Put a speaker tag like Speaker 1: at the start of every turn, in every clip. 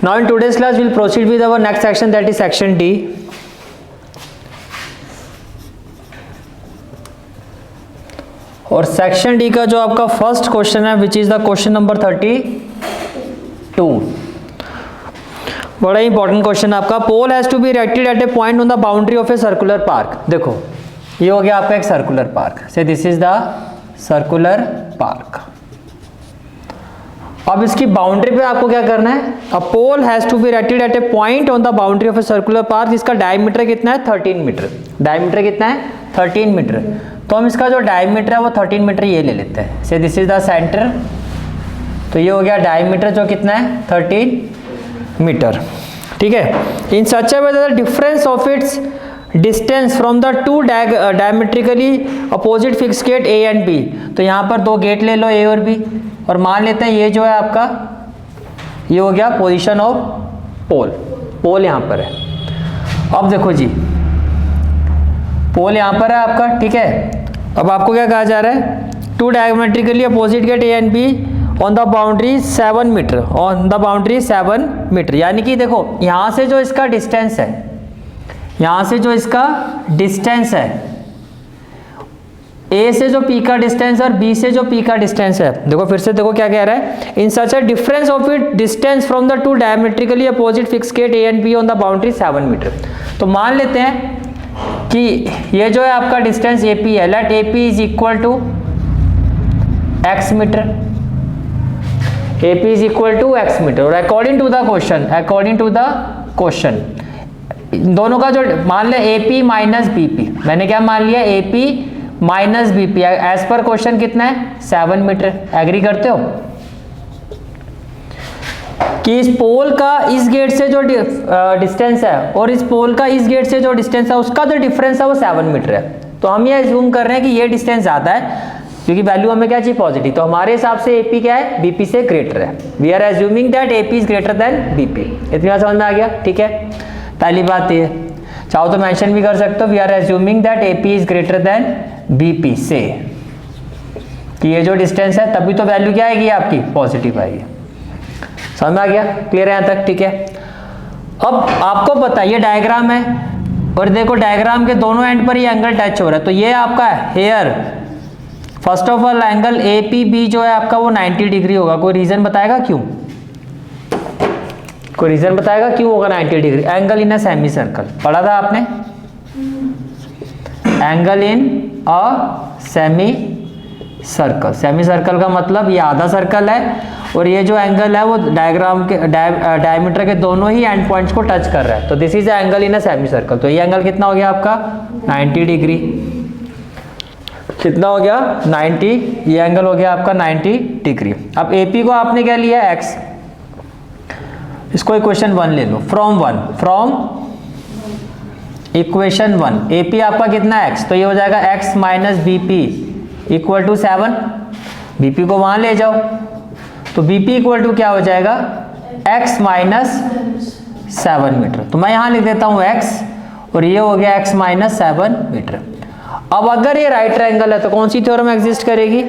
Speaker 1: Now in today's class we'll proceed with our next section, that is section D. और section D का जो आपका first question है which is the question number 32, बड़ा ही important question है आपका। Pole has to be erected at a point on the boundary of a circular park. देखो ये हो गया आपका एक circular park, so this is the circular park. अब इसकी बाउंड्री पे आपको क्या करना है, a pole has to be erected at a point on the boundary of a circular park जिसका डायमीटर कितना है 13 मीटर। डायमीटर कितना है 13 मीटर। तो हम इसका जो डायमीटर है वो 13 मीटर ये ले लेते हैं, से दिस इज द सेंटर। तो ये हो गया डायमीटर जो कितना है 13 मीटर, ठीक है। In such a way the difference of its distance from the two diametrically opposite fix gate A and B. तो यहाँ पर दो गेट ले लो ए और बी, और मान लेते हैं ये जो है आपका ये हो गया पोजीशन ऑफ पोल। पोल यहाँ पर है। अब देखो जी पोल यहाँ पर है आपका, ठीक है। अब आपको क्या कहा जा रहा है, two diametrically opposite gate A and B on the boundary 7 metre, on the boundary 7 metre. यानी कि देखो यहाँ से जो इसका डिस्टेंस है, यहाँ से जो इसका डिस्टेंस है, ए से जो पी का डिस्टेंस और बी से जो पी का डिस्टेंस है, देखो फिर से देखो क्या कह रहा है, in such a difference of it distance from the two diametrically opposite fix gate A and B on the boundary 7 metre. तो मान लेते हैं कि ये जो है आपका डिस्टेंस ए पी है, let A P is equal to x metre, A P is equal to x metre. और अकॉर्डिंग टू द क्वेश्चन दोनों का जो मान ले A P minus B P, मैंने क्या मान लिया A P minus B P, as पर क्वेश्चन कितना है 7 मीटर। एग्री करते हो कि इस पोल का इस गेट से जो डिस्टेंस है और इस पोल का इस गेट से जो डिस्टेंस है उसका जो डिफरेंस है वो 7 मीटर है। तो हम ये अज्यूम कर रहे हैं कि ये डिस्टेंस ज़्यादा है क्योंकि वैल्यू हमें क्या चाहिए पॉजिटिव। तो हमारे हिसाब से AP क्या है BP से ग्रेटर है। We are assuming that AP is greater than BP। इतनी बात समझ में आ गया, ठीक है। पहली बात ये, चाहो तो मेंशन भी कर सकते हो, we are assuming that AP is greater than BP से, कि ये जो डिस्टेंस है तभी तो वैल्यू क्या आएगी आपकी पॉजिटिव आएगी। समझ में आ गया, क्लियर है यहाँ तक, ठीक है। अब आपको पता है ये डायग्राम है और देखो डायग्राम के दोनों एंड पर ये एंगल टच हो रहा है। तो ये आपका hair first of all angle APB जो है आपका वो 90 डिग्री होगा। कोई रीजन बताएगा क्यों? कोई रीजन बताएगा क्यों होगा 90 degree? Angle in a semi circle पढ़ा था आपने, angle in a semi circle. Semi circle का मतलब ये आधा सर्कल है और ये जो एंगल है वो डायग्राम के डायमीटर के दोनों ही एंड पॉइंट्स को टच कर रहा है। तो this is angle in a semi circle. तो ये एंगल कितना हो गया आपका 90 डिग्री। कितना हो गया 90, ये एंगल हो गया आपका 90 डिग्री। अब AP को आपने क्या लिया x, इसको इक्वेशन 1 ले लो, फ्रॉम इक्वेशन 1 AP आपका कितना है x, तो ये हो जाएगा x minus BP equal to 7। BP को वहां ले जाओ तो BP इक्वल टू क्या हो जाएगा x माइनस 7 मीटर। तो मैं यहां लिख देता हूं x और ये हो गया x माइनस 7 मीटर। अब अगर ये राइट ट्रायंगल है तो कौन सी थ्योरम एग्जिस्ट करेगी,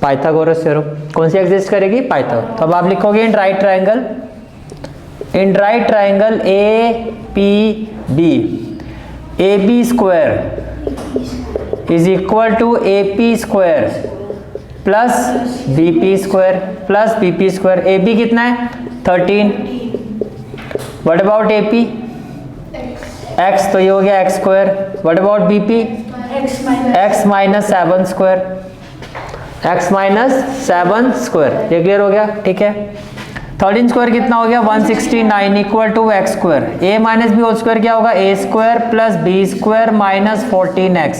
Speaker 1: पाइथागोरस थ्योरम। कौन सी एग्जिस्ट करेगी, पाइथागोरस। तो अब आप लिखोगे in right triangle APB AB square is equal to AP square plus BP square plus BP square. AB कितना है 13। व्हाट अबाउट AP x, तो ये हो गया x square. What about BP x minus 7 square, x minus 7 square. ये clear हो गया, ठीक है। 13 स्क्वायर कितना हो गया 169 equal to x square. a minus B whole square क्या होगा a square plus b square minus 14x।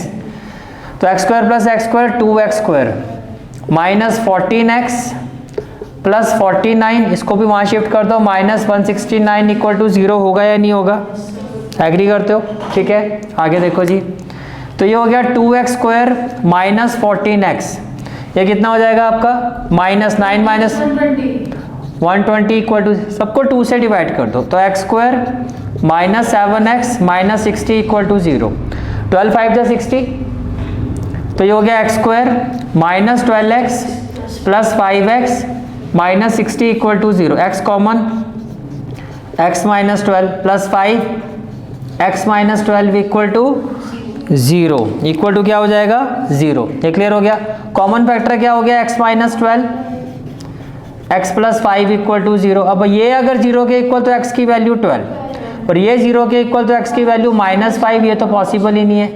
Speaker 1: तो x square plus x square 2x square minus 14x plus 49, इसको भी वहां शिफ्ट कर दो, माइनस 169 इक्वल टू 0 होगा या नहीं होगा? एग्री करते हो, ठीक है। आगे देखो जी, तो ये हो गया 2x स्क्वायर माइनस 14x, ये कितना हो जाएगा आपका माइनस 9 माइनस 120 इक्वल टू, सबको 2 से डिवाइड कर दो, तो x square minus 7x minus 60 equal to 0। 12 5 जा 60, तो ये हो गया x square minus 12x plus 5x minus 60 equal to 0। x common x minus 12 plus 5 x minus 12 equal to 0, equal to क्या हो जाएगा 0। ये क्लियर हो गया। कॉमन फैक्टर क्या हो गया x minus 12, x plus 5 equal to 0। अब ये अगर 0 के इक्वल तो x की वैल्यू 12 और ये 0 के इक्वल तो x की वैल्यू माइनस 5, ये तो पॉसिबल ही नहीं है।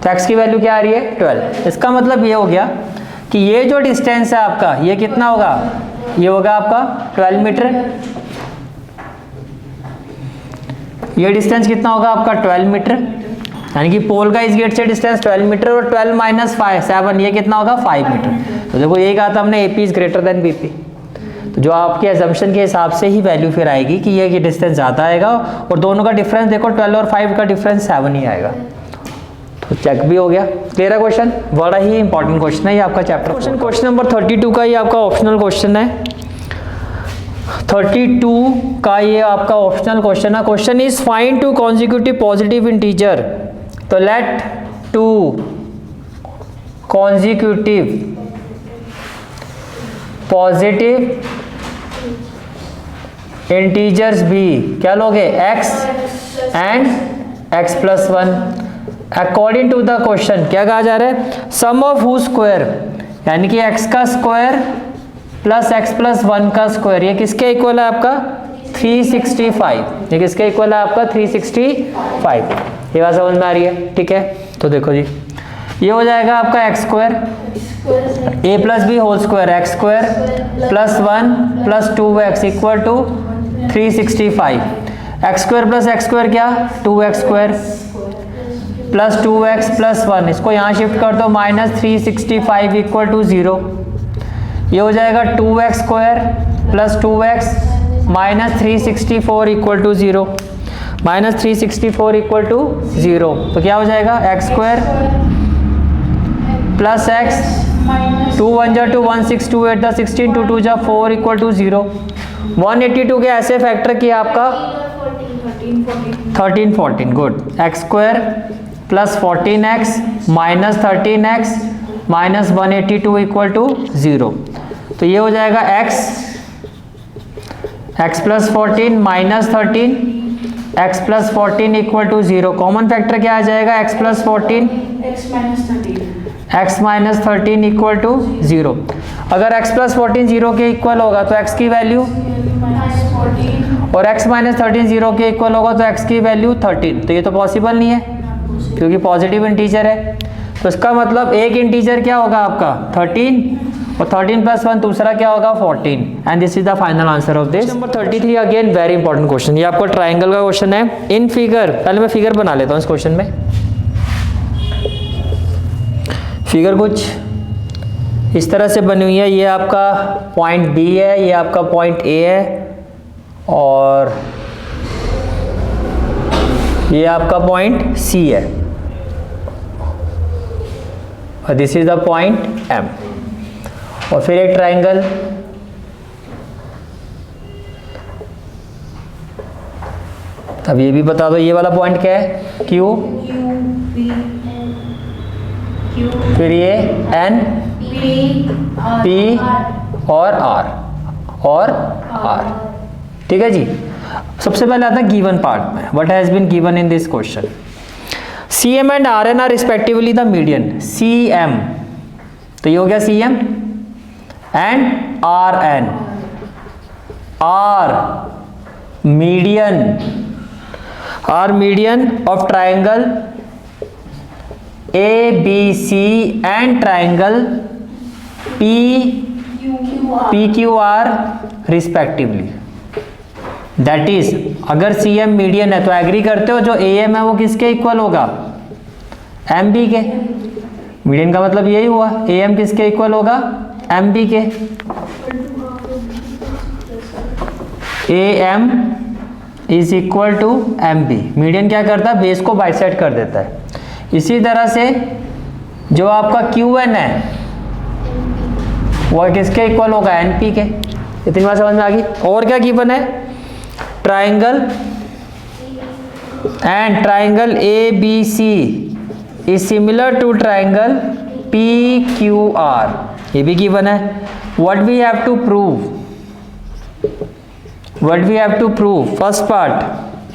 Speaker 1: तो x की वैल्यू क्या आ रही है 12। इसका मतलब ये हो गया कि ये जो डिस्टेंस है आपका ये कितना होगा, ये होगा आपका 12 मीटर। ये डिस्टेंस कितना होगा आपका 12 मीटर, यानी कि पोल का इस गेट से डिस्टेंस 12 मीटर और 12 माइनस 7 ये कितना होगा 5 मीटर। तो देखो यही कहा था हमने AP is greater than BP। तो जो आपके एजम्पशन के हिसाब से ही वैल्यू फिर आएगी कि ये डिस्टेंस ज़्यादा आएगा और दोनों का डिफरेंस देखो 12 और 5 का डिफरेंस 7 ही आएगा। तो चेक भी हो गया। क्लियर है क्वेश्चन, बड़ा ही इंपॉर्टेंट क्वेश्चन है ये आपका चैप्टर। क्वेश्चन नंबर 32 का ये आपका ऑप्शनल क्वेश्चन है। 32 का ये आपका ऑप्शनल क्वेश्चन है। Question is find 2 consecutive positive integer. तो लेट 2 कॉन्जिक्यूटिव पॉजिटिव इंटीजर्स भी क्या लोगे x and x plus 1 according to the question. क्या कहा जा रहा है, सम ऑफ हु स्क्वायर, यानी कि x का स्क्वायर प्लस x प्लस 1 का स्क्वायर, ये किसके इक्वल है आपका 365। ये किसके इक्वल है आपका 365। ये बात समझ में आ रही है, ठीक है। तो देखो जी ये हो जाएगा आपका x square a plus b whole square x square plus 1 plus 2x equal to 365। X square plus x square क्या 2x square plus 2x plus 1, इसको यहाँ शिफ्ट कर दो माइनस 365 इक्वल टू 0। ये हो जाएगा 2x square plus 2x minus 364 equal to 0, minus 364 equal to 0। तो क्या हो जाएगा एक्स स्क्वायर प्लस एक्स 2 1 जा 2 1 6 2 8 द 16 2 2 जा 4 इक्वल टू 0। 182 के ऐसे फैक्टर किया आपका 13 14 good. X square plus 14x minus 13x minus 182 equal to 0। तो ये हो जाएगा x plus 14 minus 13 x plus 14 equal to 0। Common factor क्या आ जाएगा x plus 14 x minus 13 equal to 0। अगर x प्लस 14 0 के इक्वल होगा तो x की वैल्यू और x माइनस 13 0 के इक्वल होगा तो x की वैल्यू 13। तो ये तो पॉसिबल नहीं है क्योंकि पॉजिटिव इंटीजर है। तो इसका मतलब एक इंटीजर क्या होगा आपका 13 और 13 प्लस 1 दूसरा क्या होगा 14। And this is the final answer of this. Number 33 again very important question. ये आपका ट्राइंगल का क्वेश्चन है। इन फिगर, पहले मैं फिगर बना लेता हूँ इस क्वेश्चन में। फिगर कुछ इस तरह से बनी हुई है। ये आपका पॉइंट B है, ये आपका पॉइंट A है और ये आपका पॉइंट C है और this is the point M। और फिर एक ट्राइंगल, अब ये भी बता दो ये वाला पॉइंट क्या है Q, फिर ये N, P और R। ठीक है जी। सबसे पहले आता है गिवन पार्ट में, what has been given in this question. CM and RN are respectively the median. CM तो ये हो गया CM and RN are median of triangle ABC and triangle PQR respectively। That is, अगर CM मीडियन है तो agree करते हो जो AM है वो किसके इक्वल होगा MB के। मीडियन का मतलब यही हुआ, AM किसके इक्वल होगा MB के। AM is equal to MB। Median क्या करता है बेस को बाइसेक्ट कर देता है। इसी तरह से जो आपका QN है वो किसके इक्वल होगा NP के। इतनी बात समझ में आ गई। और क्या गिवन है triangle and triangle ABC is similar to triangle PQR, ये भी गिवन है। What we have to prove, what we have to prove? First part,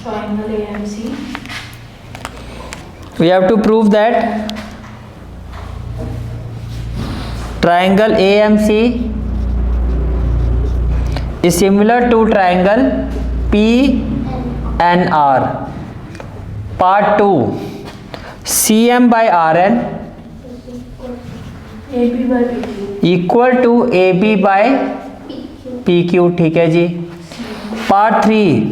Speaker 2: triangle AMC.
Speaker 1: we have to prove that triangle AMC is similar to triangle PNR. Part 2, CM by RN
Speaker 2: AB by BQ.
Speaker 1: Equal to AB by PQ. ठीक है जी. Part 3,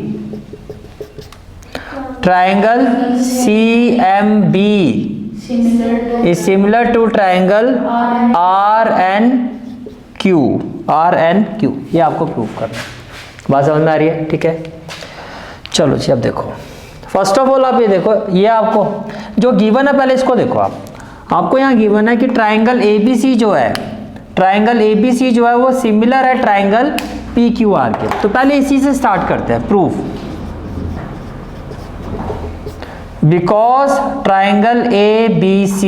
Speaker 1: triangle CMB is similar to triangle RNQ. ये आपको prove करना है. बात समझ में आ रही है? ठीक है, चलो जी. अब देखो, फर्स्ट ऑफ ऑल आप ये देखो, ये आपको जो गिवन है पहले इसको देखो. आपको यहाँ गिवन है कि ट्राइंगल ABC जो है, ट्राइंगल ABC जो है वो सिमिलर है ट्राइंगल PQR के. तो पहले इसी से स्टार्ट करते हैं proof. Because triangle ABC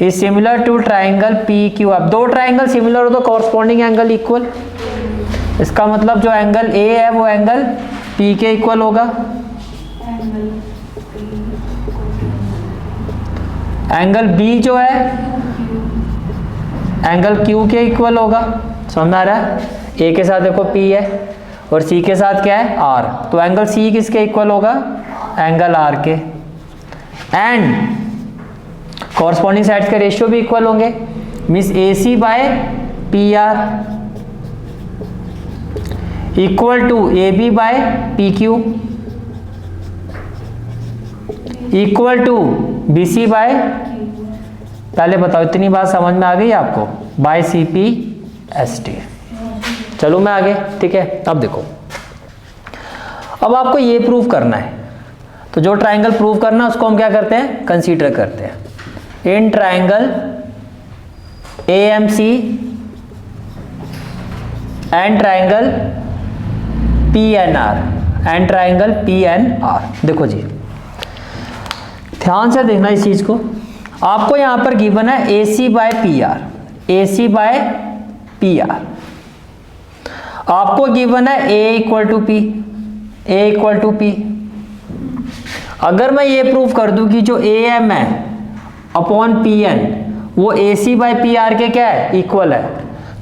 Speaker 1: is similar to triangle PQ. अब दो ट्राइंगल सिमिलर हो तो कॉरस्पॉन्डिंग एंगल इक्वल. इसका मतलब जो एंगल A है वो एंगल P के इक्वल होगा. एंगल B जो है एंगल Q के इक्वल होगा. समझ आ रहा है? A के साथ देखो P है और C के साथ क्या है? R. तो एंगल C किसके इक्वल होगा? एंगल R के. एंड कॉरस्पॉन्डिंग साइड्स के रेशियो भी इक्वल होंगे. Means AC by PR equal to AB by PQ equal to BC by, पहले बताओ इतनी बात समझ में आ गई आपको? By CPST. चलो मैं आगे. ठीक है, अब देखो, अब आपको ये प्रूव करना है. तो जो ट्राइंगल प्रूव करना है उसको हम क्या करते हैं? कंसीडर करते हैं. In triangle AMC and triangle PNR and triangle PNR. देखो जी, ध्यान से देखना इस चीज को. आपको यहां पर गिवन है AC by PR. AC by PR. आपको गिवन है A equal to P. A equal to P. अगर मैं ये प्रूव कर दूं कि जो AM है अपॉन PN वो AC बाय PR के क्या है? इक्वल है.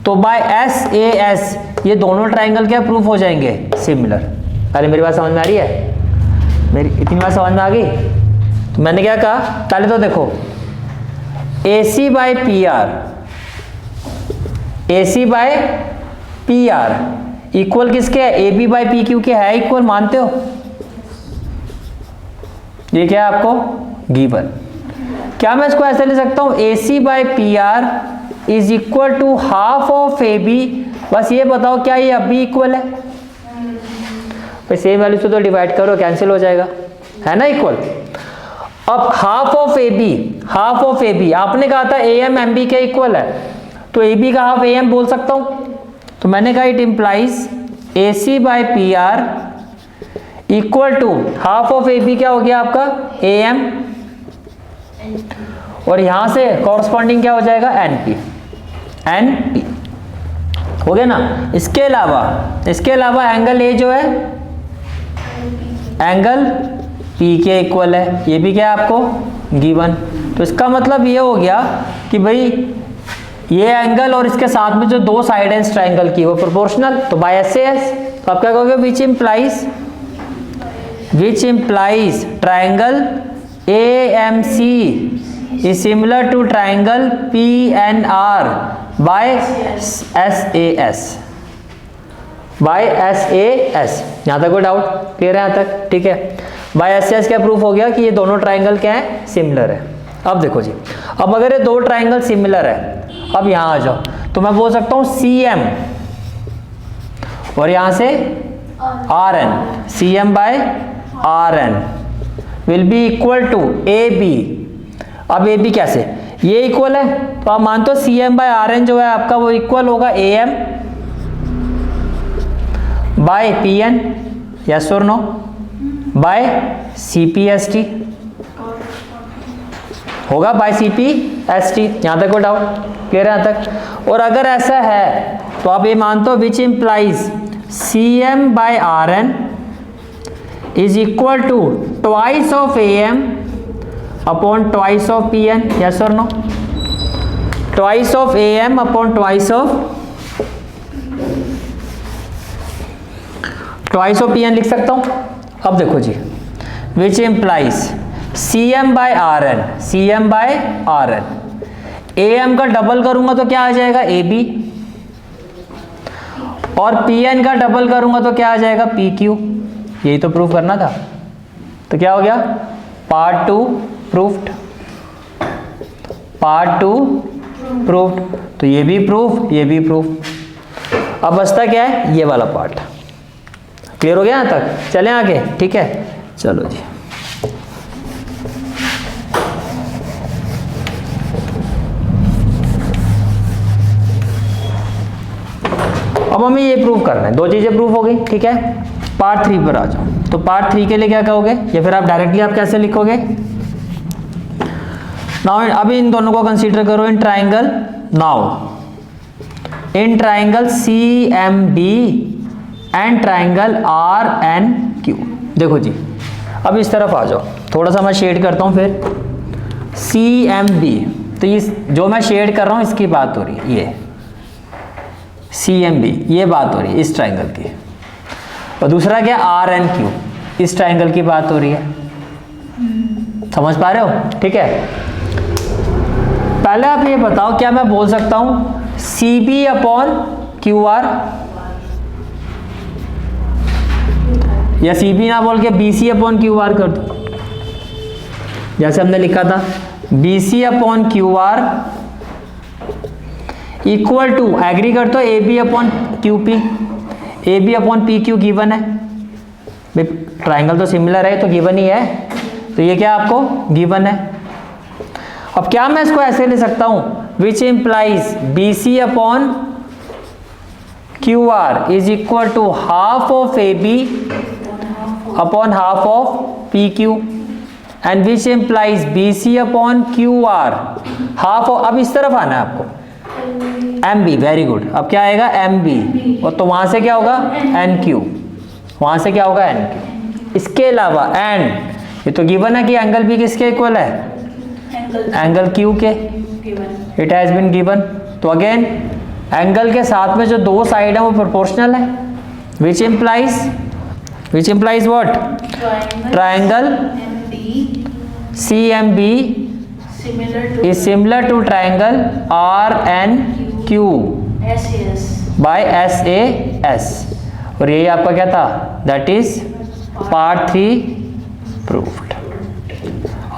Speaker 1: तो बाय SAS ये दोनों ट्राइंगल क्या प्रूफ हो जाएंगे? सिमिलर. पहले मेरी बात समझ में आ रही है? मेरी इतनी बात समझ में आ गई? तो मैंने क्या कहा? पहले तो देखो, AC by PR, AC by PR equal किसके है? AB बाय PQ के है इक्वल. मानते हो? ये क्या है आपको गिवन. क्या मैं इसको ऐसे ले सकता हूं? AC by PR is equal to half of AB. बस ये बताओ क्या ये अब भी इक्वल है? भाई सेम वैल्यू से तो डिवाइड करो, कैंसिल हो जाएगा, है ना इक्वल. अब half of AB, half of AB आपने कहा था AM MB के इक्वल है, तो AB का हाफ AM बोल सकता हूं. तो मैंने कहा it implies AC by PR equal to half of AB क्या हो गया आपका? AM. और यहां से कॉरस्पॉन्डिंग क्या हो जाएगा? NP. हो गया ना. इसके अलावा एंगल A जो है एंगल P के इक्वल है. ये भी क्या है आपको गिवन. तो इसका मतलब ये हो गया कि भाई ये एंगल और इसके साथ में जो दो साइड है इस ट्राइंगल की वो प्रोपोर्शनल. तो बाय SAS. तो आप क्या कहोगे? Which implies triangle AMC is similar to triangle PNR by SAS. यहाँ तक कोई डाउट? क्लियर है यहाँ तक? ठीक है. बाय SAS क्या प्रूफ हो गया कि ये दोनों ट्राइंगल क्या है? सिमिलर है. अब देखो जी, अब अगर ये दो ट्राइंगल सिमिलर है, अब यहाँ आ जाओ, तो मैं बोल सकता हूँ CM और यहाँ से RN. CM by RN will be equal to AB. अब AB कैसे? ये इक्वल है तो आप मानते हो CM बाय RN जो है आपका वो इक्वल होगा AM बाय PN. यस और नो? बाय CPST होगा. By CPST. यहां तक कोई डाउट? क्लियर है यहां तक? और अगर ऐसा है तो आप ये मानते हो which implies CM/Rn is equal to twice of AM upon twice of PN. Yes or no? Twice of AM upon twice of PN लिख सकता हूं. अब देखो जी, which implies CM/Rn AM का डबल करूंगा तो क्या आ जाएगा AB, और PN का डबल करूंगा तो क्या आ जाएगा PQ. यही तो प्रूफ करना था. तो क्या हो गया, पार्ट 2 प्रूफ्ड, पार्ट 2 प्रूफ्ड. तो ये भी प्रूफ, ये भी प्रूफ. अब बचता क्या है, ये वाला पार्ट. क्लियर हो गया यहाँ तक? चलें आगे. ठीक है, चलो जी. अब हमें ये प्रूव करना है. दो चीजें प्रूफ हो गई. ठीक है, पार्ट 3 पर आ जाओ. तो पार्ट 3 के लिए क्या कहोगे, या फिर आप डायरेक्टली आप कैसे लिखोगे? नाउ अभी इन दोनों को कंसीडर करो in triangle. Now in triangle CMB and triangle RNQ. देखो जी, अब इस तरफ आ जाओ. थोड़ा सा मैं शेड करता हूँ फिर. CMB, तो इस जो मैं शेड कर रहा हूँ इसकी बात हो रही है. ये CMB, ये बात हो रही है इस ट्राइंगल की. और दूसरा क्या, RNQ, इस ट्राइंगल की बात हो रही है. समझ पा रहे हो? ठीक है. पहले आप ये बताओ, क्या मैं बोल सकता हूं CB/QR, या CB ना बोल के BC/QR कर दो, जैसे हमने लिखा था BC/QR इक्वल टू, एग्री कर तो AB/QP. AB/PQ गिवन है. ट्राइंगल तो सिमिलर है तो गिवन ही है. तो ये क्या आपको गिवन है. अब क्या मैं इसको ऐसे ले सकता हूं, which implies BC/QR is equal to half of AB upon half of PQ, and which implies BC/QR half of. अब इस तरफ आना है आपको, MB. Very good. अब क्या आएगा, MB, और तो वहां से क्या होगा NQ, वहां से क्या होगा NQ. इसके अलावा एंड, ये तो गिवन है कि एंगल B किसके इक्वल है, एंगल Q के. It has been given. तो अगेन एंगल के साथ में जो दो साइड है वो प्रोपोर्शनल है. Which implies what, triangle CMB is similar to triangle RNQ by SAS. और यही आपका क्या था, that is part 3 proved.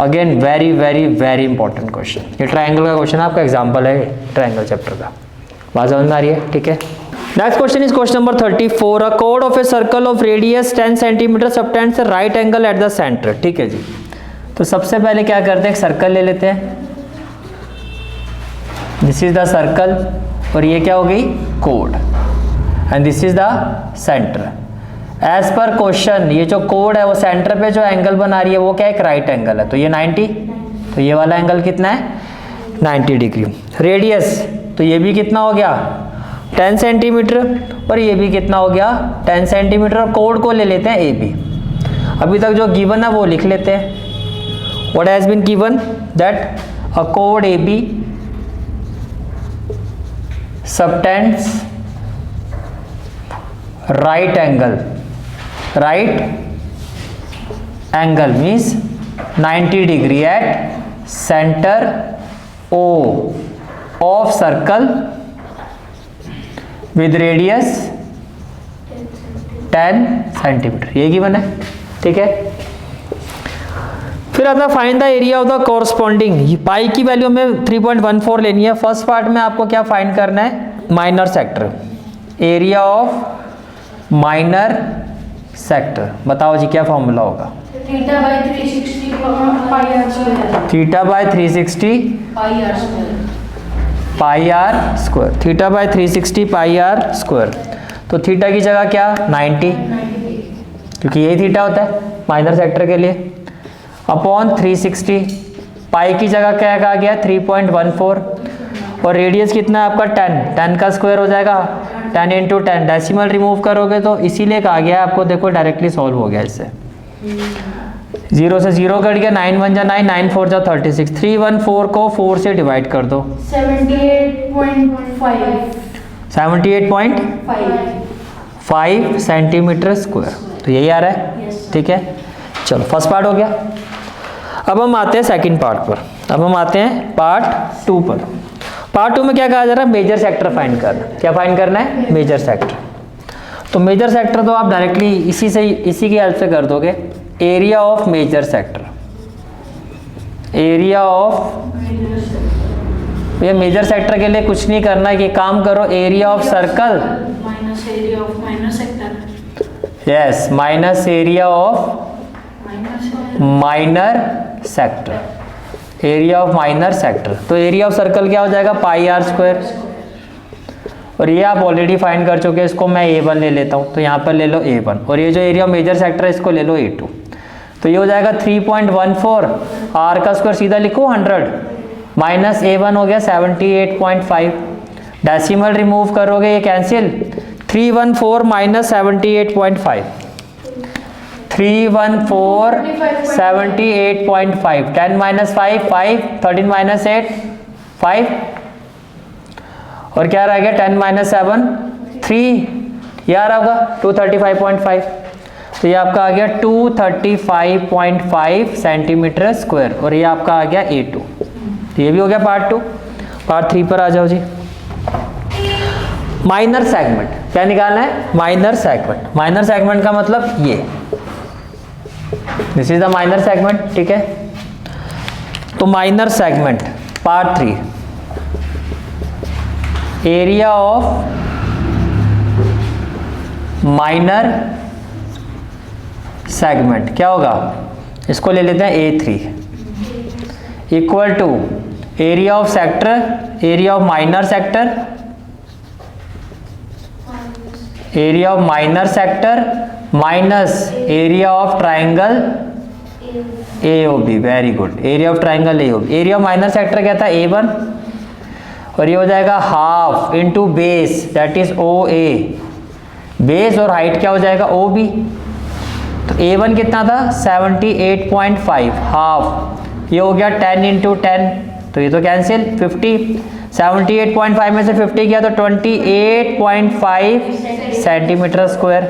Speaker 1: Again very very very important question. ये ट्राइंगल का क्वेश्चन आपका एग्जांपल है ट्राइंगल चैप्टर का. बात समझ में आ रही है? ठीक है. Next question is question number 34. A code of a circle of radius 10 centimetre subtends a right angle at the centre. ठीक है जी. तो सबसे पहले क्या करते हैं, एक सर्कल ले लेते हैं. दिस इज द सर्कल, और ये क्या हो गई, कोड, and this is the centre. As पर क्वेश्चन ये जो कोड है वो सेंटर पे जो एंगल बना रही है वो क्या है, एक राइट एंगल है. तो ये 90, तो ये वाला एंगल कितना है, 90 डिग्री. रेडियस, तो ये भी कितना हो गया, 10 सेंटीमीटर, और ये भी कितना हो गया, 10 सेंटीमीटर. और कोड को ले लेते हैं AB. अभी तक जो गिवन है वो लिख लेते हैं. What has been given, that a chord AB subtends right angle. Right angle means 90 degree at center O of circle with radius 10 centimetre. ये गिवन है. ठीक है. फिर आता है find the area of the corresponding. Pi की value में 3.14 लेनी है. फर्स्ट पार्ट में आपको क्या फाइंड करना है, minor sector, area of minor sector. बताओ जी क्या फॉर्मूला होगा,
Speaker 2: theta by 360 pi r square.
Speaker 1: Theta by 360 pi r square. Theta by 360 pi r square. तो थीटा की जगह क्या, 90, क्योंकि यही थीटा होता है माइनर सेक्टर के लिए, अपॉन 360. पाई की जगह क्या आ गया, 3.14, और रेडियस कितना है आपका 10. 10 का स्क्वायर हो जाएगा 10 इंटू 10, डेसिमल रिमूव करोगे तो इसीलिए कहा गया आपको, देखो डायरेक्टली सॉल्व हो गया इससे। 0 से 0 कट गया, 9 1 जा 9, 9 4 जा 36, 314 को 4 से डिवाइड कर दो, 78.5 सेंटीमीटर स्क्वायर, तो यही आ रहा है। ठीक है, चलो फर्स्ट पार्ट हो गया। अब हम आते हैं सेकंड पार्ट पर, अब हम आते हैं पार्ट 2 पर। पार्ट 2 में क्या कहा जा रहा है, मेजर सेक्टर फाइंड करना। क्या फाइंड करना है, मेजर सेक्टर। तो मेजर सेक्टर तो आप डायरेक्टली इसी की हेल्प से कर दोगे, area of major sector, area of, ये मेजर सेक्टर के लिए कुछ नहीं करना है, कि काम करो area of circle
Speaker 2: minus area of minor sector,
Speaker 1: yes, minus area of minor sector, area of minor sector. तो एरिया ऑफ सर्कल क्या हो जाएगा, पाई आर स्क्वायर, और ये आप ऑलरेडी फाइंड कर चुके हैं, इसको मैं A1 ले लेता हूँ, तो यहाँ पर ले लो A1, और ये जो एरिया ऑफ मेजर सेक्टर है इसको ले लो A2, तो ये हो जाएगा 3.14, R का स्क्वायर सीधा लिखो 100, माइनस A1 हो गया 78.5, डेसिमल रिमूव करोगे ये कैंसिल, 314 माइनस 78.5, 314 78.5, 10 माइनस 5 5, 13 माइनस 8 5, और क्या रह गया 10 माइनस 7 3, यार होगा 235.5, तो ये आपका आ गया 235.5 सेंटीमीटर स्क्वायर, और ये आपका आ गया A2। तो ये भी हो गया पार्ट 2। पार्ट 3 पर आ जाओ जी। माइनर सेगमेंट, क्या निकालना है, माइनर सेगमेंट। माइनर सेगमेंट का मतलब ये, this is the minor segment. ठीक है, तो minor segment part 3, area of minor segment क्या होगा, इसको ले लेते हैं A3 equal to area of sector, area of minor sector, area of minor sector minus area of triangle AOB। Very good, area of triangle AOB। Area of minor sector क्या था, A1, और ये हो जाएगा half into base, that is OA, base और height क्या हो जाएगा OB। तो A1 कितना था 78.5, हाफ, ये हो गया 10 इंटू 10, तो ये तो कैंसिल, 50, 78.5 में से 50 किया तो 28.5 सेंटीमीटर स्क्वायर।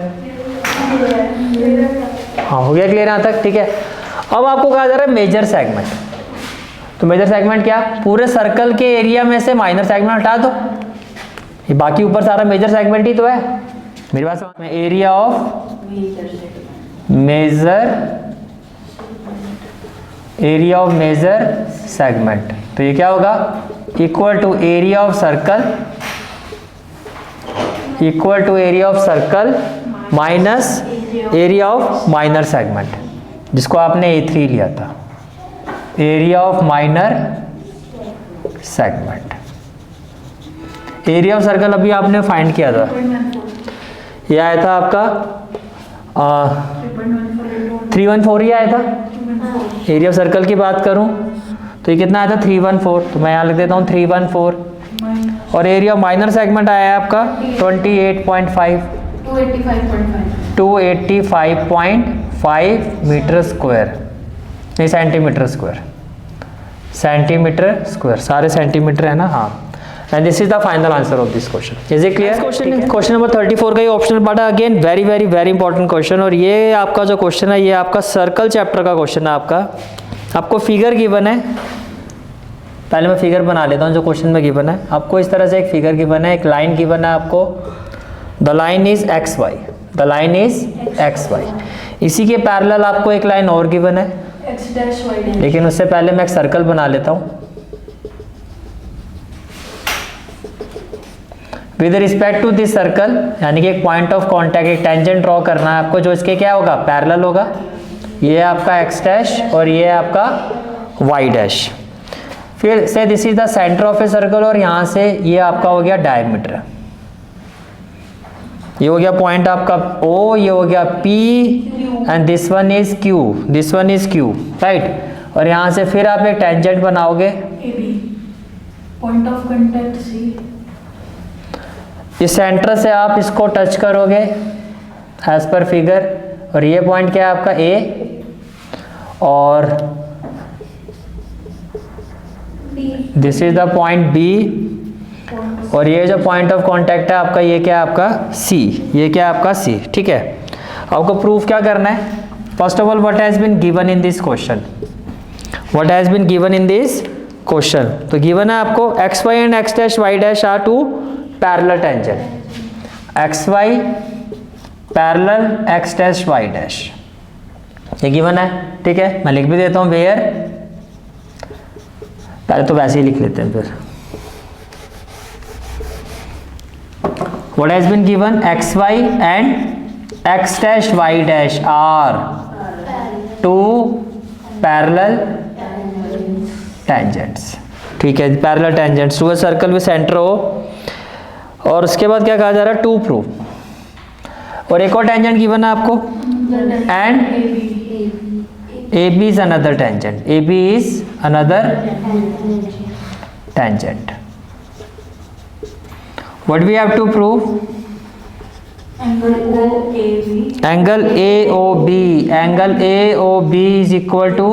Speaker 1: हाँ हो गया क्लियर यहाँ तक। ठीक है, अब आपको कहा जा रहा है मेजर सेगमेंट। तो मेजर सेगमेंट क्या, पूरे सर्कल के एरिया में से माइनर सेगमेंट हटा दो, ये बाकी ऊपर सारा मेजर सेगमेंट ही तो है। मेरे पास area of major, area of major segment, तो ये क्या होगा, equal to area of circle, equal to area of circle minus area of minor segment, जिसको आपने A3 लिया था, area of minor segment. Area of circle अभी आपने फाइंड किया था, ये आया था आपका 314 ही आया था। एरिया ऑफ सर्कल की बात करूं तो ये कितना आया था 314, तो मैं यहाँ लिख देता हूँ 314, और एरिया ऑफ माइनर सेगमेंट आया है आपका 28.5, 285.5 मीटर स्क्वायर, नहीं सेंटीमीटर स्क्वायर, सेंटीमीटर स्क्वायर, सारे सेंटीमीटर है ना। हाँ, and this is the final answer of this question. Is it clear? Question number 34 का ये ऑप्शनल पार्ट है, again very very very important question, और ये आपका जो क्वेश्चन है ये आपका सर्कल चैप्टर का क्वेश्चन है। आपको फिगर गिवन है, पहले मैं फिगर बना लेता हूँ जो क्वेश्चन में गिवन है। आपको इस तरह से एक फिगर गिवन है, एक लाइन गिवन है आपको, the line is XY, the line is XY। इसी के पैरेलल आपको एक लाइन और गिवन है, लेकिन उससे पहले मैं एक सर्कल बना लेता हूँ। With respect to this circle, यानी कि एक पॉइंट ऑफ कॉन्टैक्ट, एक टेंजेंट ड्रॉ करना है आपको, जो इसके क्या होगा, पैरेलल होगा। ये आपका X डैश और ये आपका Y डैश। फिर से this is the centre of a circle, और यहाँ से ये आपका हो गया डायमीटर, ये हो गया पॉइंट आपका O, ये हो गया P, and this one is Q, this one is Q, right. और यहाँ से फिर आप एक टेंजेंट बनाओगे,
Speaker 2: पॉइंट ऑफ कांटेक्ट C,
Speaker 1: इस सेंटर से आप इसको टच करोगे एज पर फिगर, और ये पॉइंट क्या है आपका ए, और this is the point B, और ये जो पॉइंट ऑफ कांटेक्ट है आपका ये क्या है आपका सी, ये क्या है आपका सी। ठीक है, आपको प्रूफ क्या करना है? First of all what has been given in this question, what has been given in this question. तो गिवन है आपको X Y and X dash Y dash are two parallel tangent, X Y parallel X dash Y dash, ये given है। ठीक है, मैं लिख भी देता हूं वेयर, पहले तो वैसे ही लिख लेते हैं फिर। What has been given? X, y and x dash y dash are two parallel tangents. ठीक है, parallel tangents to a circle with centre O, और उसके बाद क्या कहा जा रहा है? To prove. और एक और टेंजेंट गिवन है आपको, and A B is another tangent, A B is another tangent. What we have to prove?
Speaker 2: Angle OAB.
Speaker 1: Angle AOB. Angle AOB is equal to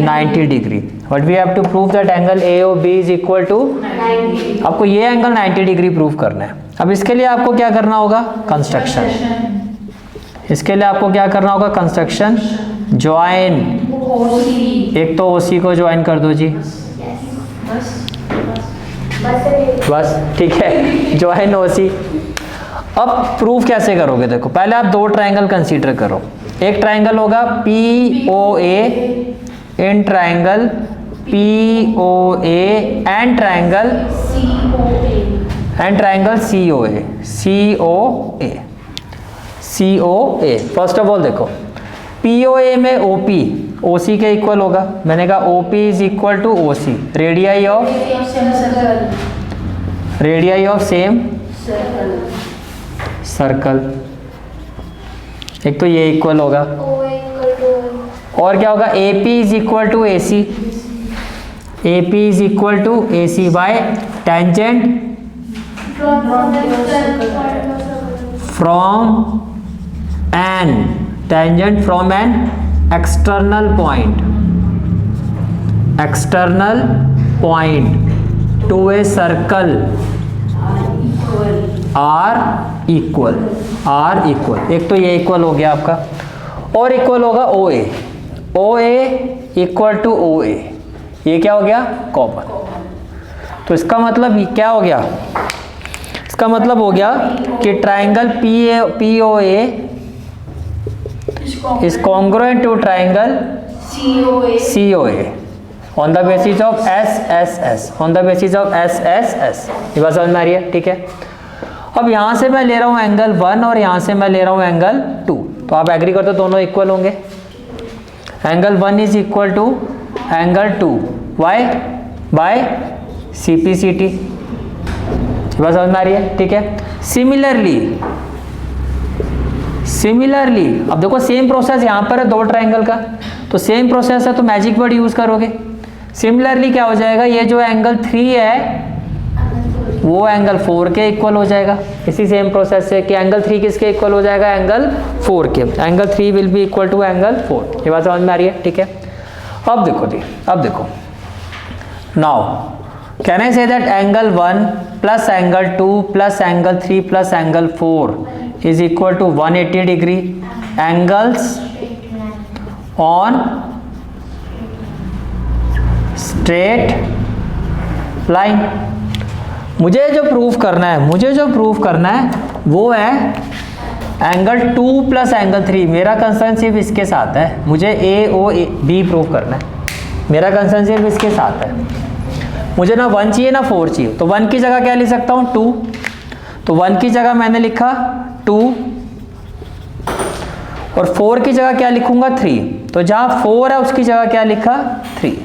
Speaker 1: 90 degree. What we have to prove that angle AOB is equal to
Speaker 2: 90.
Speaker 1: आपको ये angle 90 degree prove करना है। अब इसके लिए आपको क्या करना होगा? कंस्ट्रक्शन। इसके लिए आपको क्या करना होगा? कंस्ट्रक्शन। ज्वाइन, एक तो OC को ज्वाइन कर दो जी, बस ठीक है, ज्वाइन OC। अब प्रूफ कैसे करोगे? देखो, पहले आप दो ट्रायंगल कंसीडर करो। एक ट्रायंगल होगा POA in triangle POA and triangle COA। First of all देखो, POA में OP OC के इक्वल होगा। मैंने कहा OP is equal to OC, radii of same circle. एक तो ये इक्वल होगा, और क्या होगा? AP is equal to AC, AP is equal to AC by tangent from an external point to a circle R equal। एक तो ये इक्वल हो गया आपका, और इक्वल होगा OA इक्वल टू OA, ये क्या हो गया? कॉमन। तो इसका मतलब क्या हो गया? इसका मतलब हो गया कि triangle POA is congruent to triangle COA on the basis of SSS। ये बात समझ में आ रही है? ठीक है, अब यहां से मैं ले रहा हूं एंगल 1 और यहां से मैं ले रहा हूं एंगल 2, तो आप एग्री करते हो दोनों इक्वल होंगे। Angle 1 is equal to angle 2 y by CPCT। ये बात समझ में आ रही है? ठीक है, सिमिलरली अब देखो, सेम प्रोसेस यहाँ पर है दो ट्रायंगल का, तो सेम प्रोसेस है तो मैजिक वर्ड यूज करोगे। सिमिलरली क्या हो जाएगा? ये जो एंगल 3 है वो एंगल 4 के इक्वल हो जाएगा, इसी सेम प्रोसेस से कि एंगल 3 किसके इक्वल हो जाएगा? एंगल 4 के। Angle 3 will be equal to angle 4। ये बात समझ में आ रही है? ठीक है, अब देखो now can I say that angle 1 plus angle 2 plus angle 3 plus angle 4 is equal to 180 degree angles on straight line। मुझे जो प्रूफ करना है वो है एंगल 2 प्लस एंगल 3। मेरा कंसर्न सिर्फ इसके साथ है, मुझे AOB प्रूफ करना है, मेरा कंसर्न सिर्फ इसके साथ है। मुझे ना 1 चाहिए ना 4 चाहिए, तो 1 की जगह क्या लिख सकता हूँ? 2। तो 1 की जगह मैंने लिखा 2, और 4 की जगह क्या लिखूंगा? 3। तो जहां 4 है उसकी जगह क्या लिखा? 3।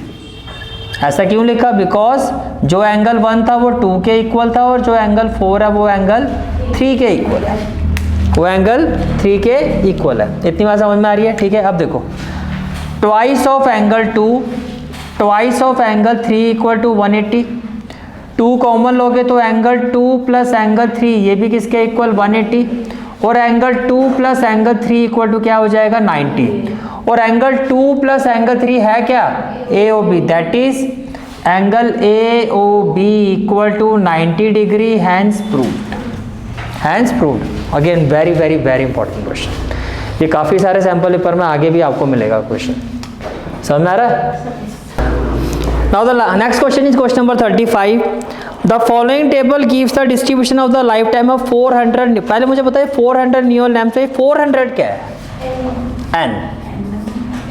Speaker 1: ऐसा क्यों लिखा? बिकॉज जो एंगल 1 था वो 2 के इक्वल था, और जो एंगल 4 है वो एंगल 3 के इक्वल है, वो एंगल 3 के इक्वल है। इतनी बात समझ में आ रही है? ठीक है, अब देखो, twice of angle 2 twice of angle 3 equal to 180, 2 common लोगे तो एंगल 2 प्लस एंगल 3 ये भी किसके इक्वल 180, और angle 2 plus angle 3 equal to क्या हो जाएगा 90, और एंगल 2 प्लस एंगल 3 है क्या AOB, that is angle AOB equal to 90 degree, hence proved, hence proved. Again very very very important question, ये काफ़ी सारे सैंपल पेपर में आगे भी आपको मिलेगा क्वेश्चन, समझ में आ रहा है। Now the next question is question number 35। The following table gives the distribution of the life time of 400, पहले मुझे बताइए 400 न्यूरल लैम्प से 400 क्या है n,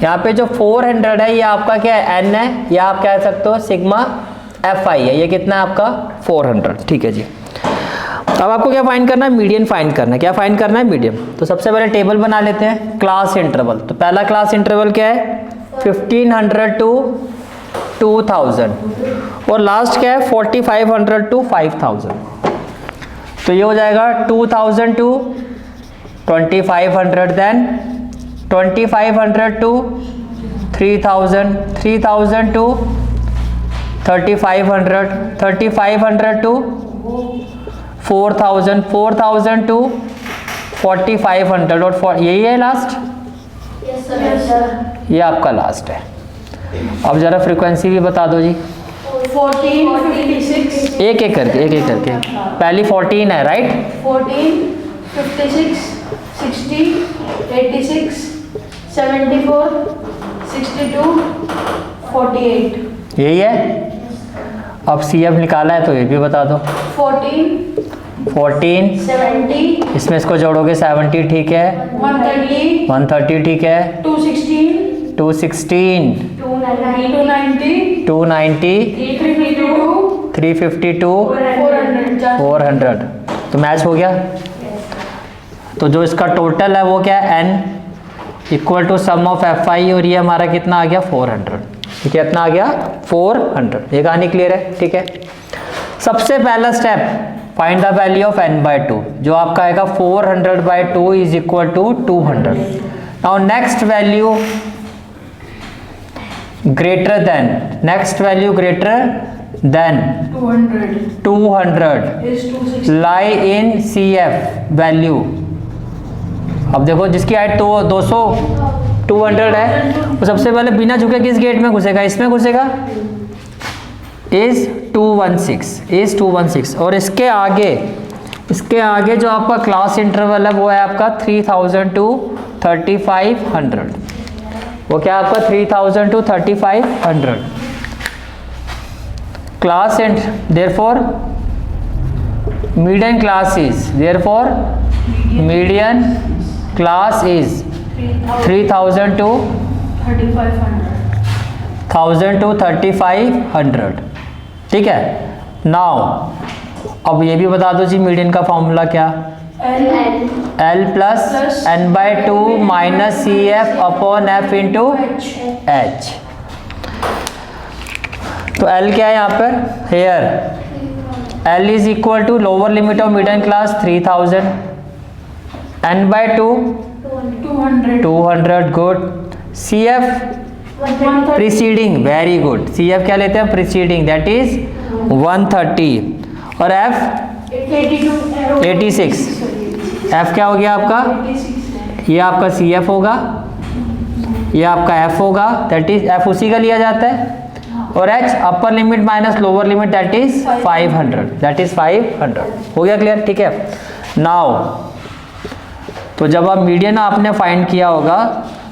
Speaker 1: यहाँ पे जो 400 है ये आपका क्या है n है, या आप कह सकते हो सिग्मा fi है, ये कितना है आपका 400, ठीक है जी। अब आपको क्या फाइंड करना है, मीडियन फाइंड करना है, क्या फाइंड करना है मीडियन। तो सबसे पहले टेबल बना लेते हैं, क्लास इंटरवल। तो पहला क्लास इंटरवल क्या है 1500 टू 2000, और लास्ट क्या है 4500 टू 5000। तो ये हो जाएगा 2000 to 2500, then 2500 to 3000, 3000 to 3500, 3500 to 4000, 4000 to 4500, और यही है लास्ट, ये आपका लास्ट है। अब जरा फ्रीक्वेंसी भी बता दो जी,
Speaker 2: 14, 56,
Speaker 1: एक एक करके पहली 14 है राइट,
Speaker 2: 14, 56, 60, 86, 74, 62, 48।
Speaker 1: यही है। अब CF निकाला है तो ये भी बता दो, 14,
Speaker 2: 70,
Speaker 1: इसमें इसको जोड़ोगे 70, ठीक है,
Speaker 2: 130,
Speaker 1: 130, ठीक है,
Speaker 2: 216,
Speaker 1: 216,
Speaker 2: 290,
Speaker 1: 290,
Speaker 2: 352,
Speaker 1: 352,
Speaker 2: 400।
Speaker 1: 400। तो मैच हो गया। तो जो इसका टोटल है वो क्या है n equal to sum of fi, और ये हमारा कितना आ गया 400, ये कितना आ गया 400। ये कहानी क्लियर है, ठीक है। सबसे पहला step find the value of n/2, जो आपका आएगा 400/2 is equal to 200। Now next value greater than, next value greater than 200
Speaker 2: is 260।
Speaker 1: Lie in CF value. अब देखो जिसकी हाइट तो 200 200 है, तो सबसे पहले बिना झुके किस गेट में घुसेगा, इसमें घुसेगा, इज 216, और इसके आगे जो आपका क्लास इंटरवल है वो है आपका 3000 टू 3500, वो क्या है आपका 3000 to 3500 class and therefore median class is, therefore median class is 3000 to 1000 to 3500, ठीक है। नाउ अब ये भी बता दो जी मीडियन का फॉर्मूला क्या, L plus n/2 minus CF upon F into H। तो L क्या है यहाँ पर, here L is equal to lower limit of median class 3000, n/2 200, good. CF preceding, very good, CF क्या लेते हैं प्रीसीडिंग, दैट इज 130, और F 86, F क्या हो गया आपका, ये आपका CF होगा, ये आपका F होगा, दैट इज F उसी का लिया जाता है, और H upper limit minus lower limit that is 500, that is 500। हो गया क्लियर, ठीक है। नाउ तो जब आप मीडियन आपने फाइंड किया होगा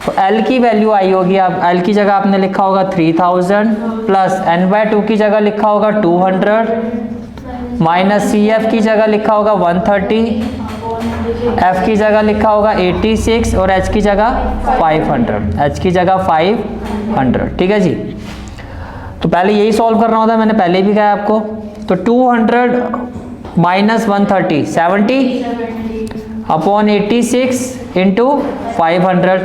Speaker 1: तो L की वैल्यू आई होगी, आप L की जगह आपने लिखा होगा 3000 प्लस n/2 की जगह लिखा होगा 200 माइनस CF की जगह लिखा होगा 130, F की जगह लिखा होगा 86, और H की जगह 500, H की जगह 500, ठीक है जी। तो पहले यही सॉल्व करना होता है, मैंने पहले भी कहा आपको। तो 200 माइनस 130 70 अपॉन 86 इंटू 500,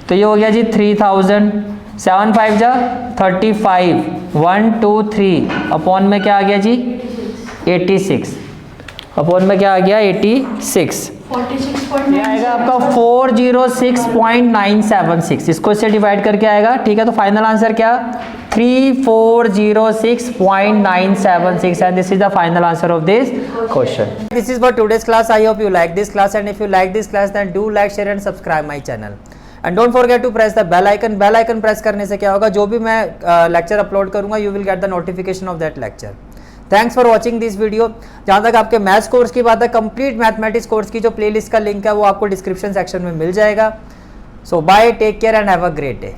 Speaker 1: तो ये हो गया जी 3000, 7 5 जा 35, 1 2 3 अपॉन में क्या आ गया जी 86, अपॉन में क्या आ गया 86,
Speaker 2: 46.9
Speaker 1: ये आएगा आपका 406.976, इसको इससे डिवाइड करके आएगा, ठीक है। तो फाइनल आंसर क्या 3406.976 and this is the final answer of this question. This is for today's class. I hope you like this class, and if you like this class then do like, share and subscribe my channel. And don't forget to press the bell icon. Bell icon press करने से क्या होगा, जो भी मैं lecture upload करूंगा you will get the notification of that lecture. Thanks for watching this video. जहाँ तक आपके मैथ्स कोर्स की बात है, कंप्लीट मैथमेटिक्स कोर्स की जो प्लेलिस्ट का लिंक है वो आपको डिस्क्रिप्शन सेक्शन में मिल जाएगा। So bye, take care and have a great day.